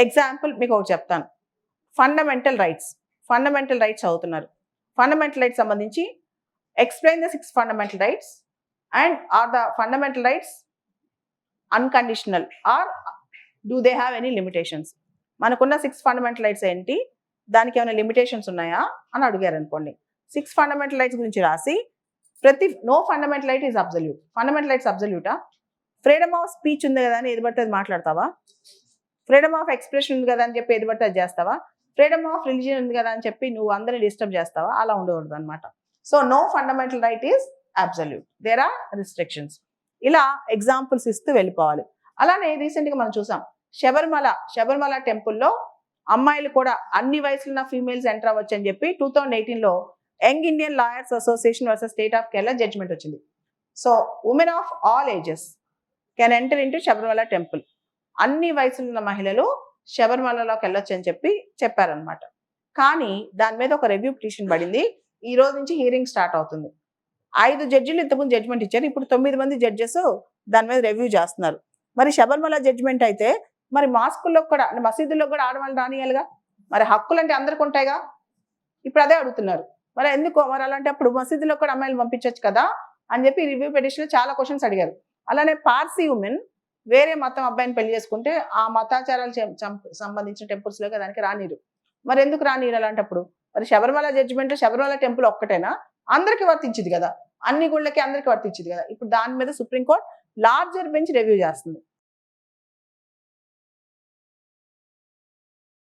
Example మీకు ఒకటి చెప్తాను. ఫండమెంటల్ రైట్స్ చదువుతున్నారు. ఫండమెంటల్ రైట్స్ సంబంధించి explain the 6 fundamental rights and are the fundamental rights unconditional or do they have any limitations? మనకున్న 6 fundamental rights ఏంటి, దానికి ఏమైనా లిమిటేషన్స్ ఉన్నాయా అని అడిగారు అనుకోండి. 6 ఫండమెంటల్ రైట్స్ గురించి రాసి no fundamental right is absolute. Fundamental rights అబ్సల్యూటా? ఫ్రీడమ్ ఆఫ్ స్పీచ్ ఉంది కదా అని ఏది పడితే అది మాట్లాడతావా? ఫ్రీడమ్ ఆఫ్ ఎక్స్ప్రెషన్ ఉంది కదా అని చెప్పి ఏది పడితే అది చేస్తావా? ఫ్రీడమ్ ఆఫ్ రిలీజియన్ ఉంది కదా అని చెప్పి నువ్వు అందరినీ డిస్టర్బ్ చేస్తావా? అలా ఉండకూడదు అనమాట. So no fundamental right is absolute, there are restrictions. ఇలా ఎగ్జాంపుల్స్ ఇస్తూ వెళ్ళిపోవాలి. అలానే రీసెంట్గా మనం చూసాం, శబరిమల టెంపుల్లో అమ్మాయిలు కూడా అన్ని వయసులున్న ఫీమేల్స్ ఎంటర్ అవ్వచ్చు అని చెప్పి 2018లో young Indian lawyers association versus state of Kerala judgment వచ్చింది. So women of all ages can enter into Sabarimala temple. అన్ని వయసులున్న మహిళలు శబరిమలలోకి వెళ్ళొచ్చు అని చెప్పి చెప్పారనమాట. కానీ దాని మీద ఒక రివ్యూ పిటిషన్ పడింది. ఈ రోజు నుంచి హీరింగ్ స్టార్ట్ అవుతుంది. 5 జడ్జిలు ఇంతకుముందు జడ్జిమెంట్ ఇచ్చారు. ఇప్పుడు 9 మంది జడ్జెస్ దాని మీద రివ్యూ చేస్తున్నారు. మరి శబరిమల జడ్జిమెంట్ అయితే మరి మాస్కుల్లో కూడా, మసీదుల్లో కూడా ఆడవాళ్ళు రానియాలిగా. మరి హక్కులు అంటే అందరికి ఉంటాయిగా. ఇప్పుడు అదే అడుగుతున్నారు. మరి ఎందుకు మరి అలాంటప్పుడు మసీదులో కూడా అమ్మాయిలు పంపించవచ్చు కదా అని చెప్పి రివ్యూ పిటిషన్లో చాలా క్వశ్చన్స్ అడిగారు. అలానే పార్సీ ఉమెన్ వేరే మతం అబ్బాయిని పెళ్లి చేసుకుంటే ఆ మతాచారాలు సంబంధించిన టెంపుల్స్లోకి దానికి రానిరు. మరి ఎందుకు రానిరు అలాంటప్పుడు? మరి శబరిమల జడ్జిమెంట్ శబరిమల టెంపుల్ ఒక్కటేనా? అందరికి వర్తించింది కదా, అన్ని గుళ్ళకి అందరికి వర్తించింది కదా. ఇప్పుడు దాని మీద సుప్రీంకోర్టు లార్జర్ బెంచ్ రివ్యూ చేస్తుంది.